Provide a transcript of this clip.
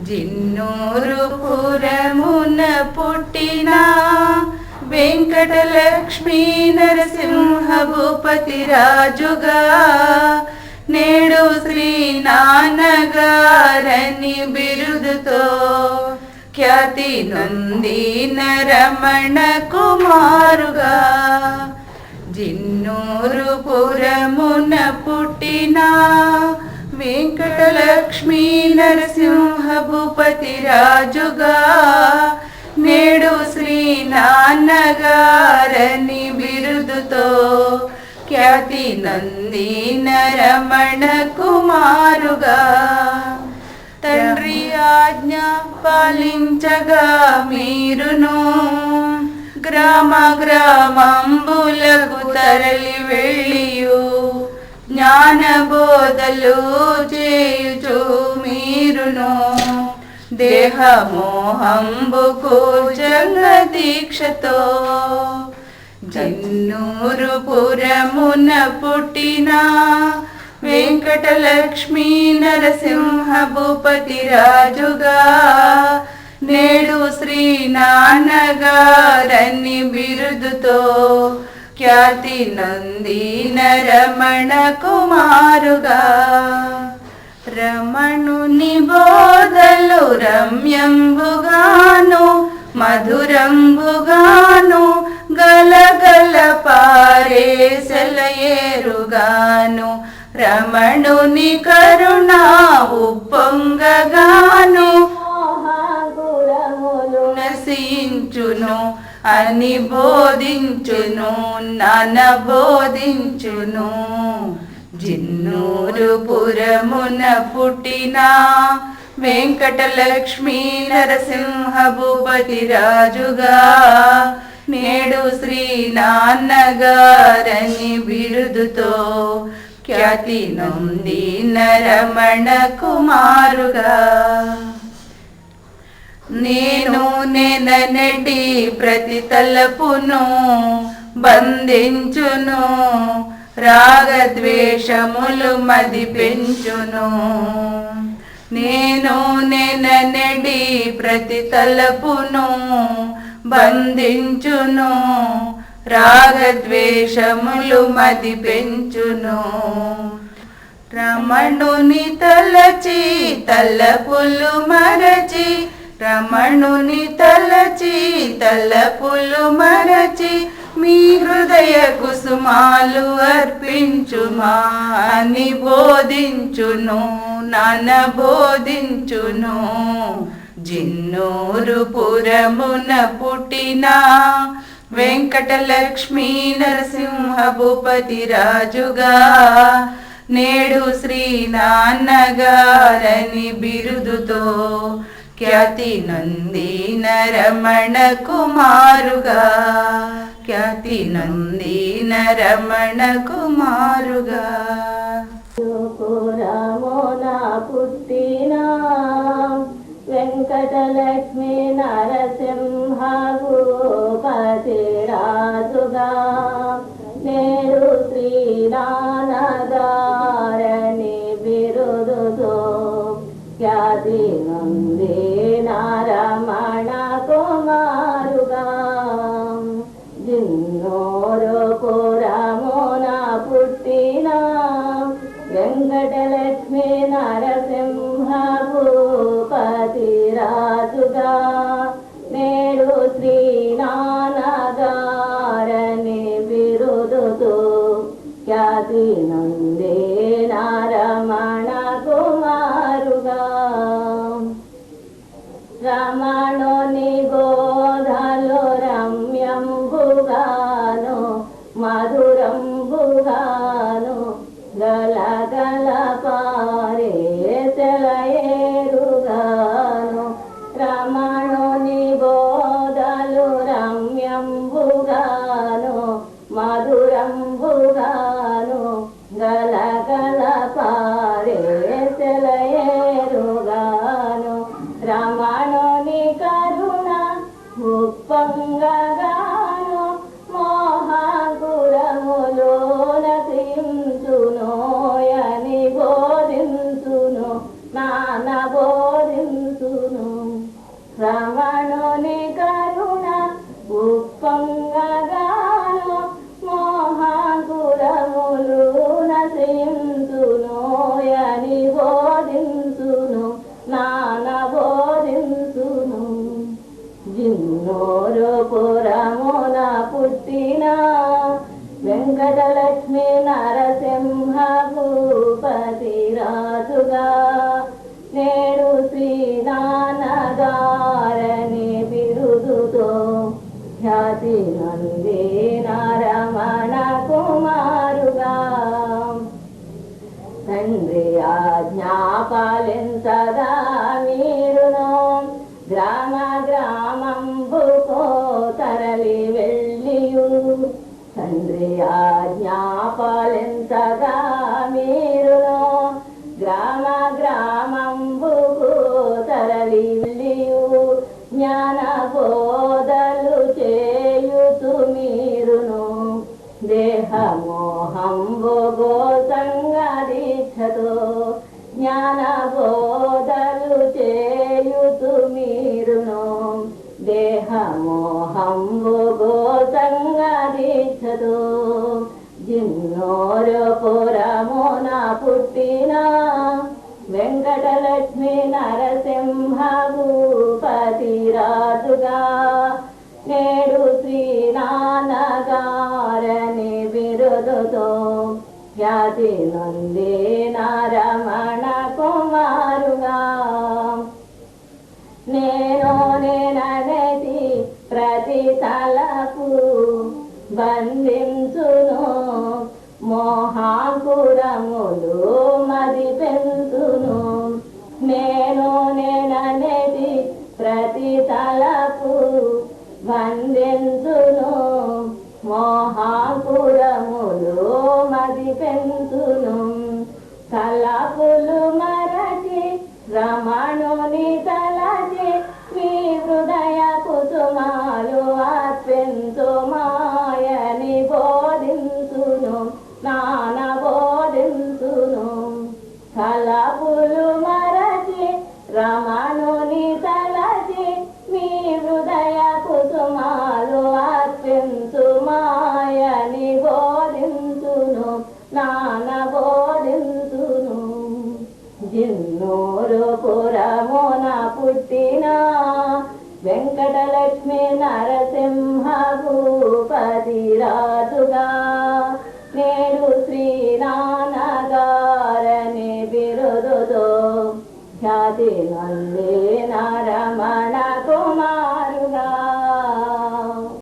జిన్నూరు పురమున పుట్టిన వెంకటలక్ష్మీ నరసింహ భూపతి రాజుగా నేడు శ్రీ నాన్నగారని బిరుదుతో ఖ్యాతి నొందిన రమణ కుమారుగా జిన్నూరు పురమున పుట్టిన వెంకటలక్ష్మీ నరసింహ భూపతి రాజుగా నేడు శ్రీ నాన్నగారని బిరుదుతో ఖ్యాతి నొందిన రమణ కుమారుగా తండ్రి ఆజ్ఞ పాలించగా మీరును గ్రామ గ్రామంబులకు తరలి వెళ్ళియు జ్ఞానబోధలు చేయుచు మీరును దేహమోహంబుకు జంగ దీక్షతో జిన్నూరు పురమున పుట్టిన వెంకటలక్ష్మీ నరసింహ భూపతి రాజుగా నేడు శ్రీ నాన్నగారని బిరుదుతో ఖ్యాతి నొందిన రమణ కుమారుగా రమణుని బోధలు రమ్యంబుగాను మధురంబుగాను గలగల పారే సెలయేరుగాను రమణుని కరుణ ఉప్పొంగగాను నశించును అని బోధించును బోధించును జిన్నూరు పురమున పుట్టిన వెంకటలక్ష్మీ నరసింహ భూపతి రాజుగా నేడు శ్రీ నాన్నగారని బిరుదుతో ఖ్యాతి నొందిన రమణ కుమారుగా నేను నెనటి ప్రతి తలపును బంధించును రాగద్వేషములు మది పెంచును నేను నెనటి ప్రతి తలపును బంధించును రాగద్వేషములు మది పెంచును రమణుని తలచి తలపులు మరచి రమణుని తలచి తలపులు మరచి మీ హృదయ కుసుమాలు అర్పించుమా అని బోధించును బోధించును జిన్నూరు పురమున పుట్టిన వెంకటలక్ష్మీ నరసింహ భూపతి రాజుగా నేడు శ్రీ నాన్నగారని బిరుదుతో ఖ్యాతి నొందిన రమణ కుమారుగా ఖ్యాతి నొందిన రమణ కుమారుగా పుట్టిన వెంకటలక్ష్మీ నరసింహ భూపతి రాజుగా నేడు శ్రీ నాన్నగారని బిరుదుతో ఖ్యాతి నొందిన రమణ కుమారుగా జిన్నూరు పురమున పుట్టిన వెంకటలక్ష్మీ నరసింహ భూపతి రాజుగా నేడు శ్రీ నాన్నగారని బిరుదుతో ఖ్యాతి నొందిన రమణ కుమారుగా రమణుని బోధలు రమ్యంబుగాను మధురంబుగాను గలగల పారే సెలయేరుగాను రమణుని బోధలు రమ్యంబుగాను మధురంబుగాను గలగల పారే సెలయేరుగాను రమణుని కరుణ ఉప్పొంగగాను మోహగురములోన సించునోయని జయించునోయని బోధించును నాన్న బోధించును. జిన్నూరుపురమున పుట్టిన వెంకటలక్ష్మి నరసింహ భూపతి రాజుగా నేడు శ్రీనాన్నగారని బిరుదుతో ఖ్యాతి నందిన రమణ కుమారుగా తండ్రి ఆజ్ఞాపాలించగా మీరును గ్రామ గ్రామంబుకో తరలి వెళ్ళియు తండ్రి ఆజ్ఞాపాలించగా మీరును గ్రామ గ్రామంబుకు తరలి వెళ్ళియు జ్ఞాన బోధలు చేయుతు మీరును దేహమోహంబుగో సంగదీక్షతో జ్ఞాన బోధలు చేయుతు మీరును దేహమోహంబుగో సంగదీక్షతో జిన్నూరుపురమున పుట్టిన వెంకటలక్ష్మి నరసింహ భూపతి రాజుగా నేడు శ్రీనాన్నగారని బిరుదుతో ఖ్యాతి నొందిన రమణ కుమారుగా నేననేది ప్రతి తలకు బంధించును మోహాంకురములు మది పెంచును నేననేది ప్రతి తలకు బంధించును మోహాంకురములు మది పెంచును తలపులు మరచి రమణుని తలచి మీ హృదయ కుసుమాలు అర్పించు మాయని బోధించును నాన్న బోధించును తలపులు మరచి రమణుని తలచి మీ హృదయ కుసుమాలు అర్పించు మాయని బోధించును నాన్న బోధించును. జిన్నూరుపురమున పుట్టిన వెంకటలక్ష్మి నరసింహ భూపతి రాజుగా నేడు శ్రీనాన్నగారని బిరుదుతో ఖ్యాతి నందిన రమణ కుమారుగా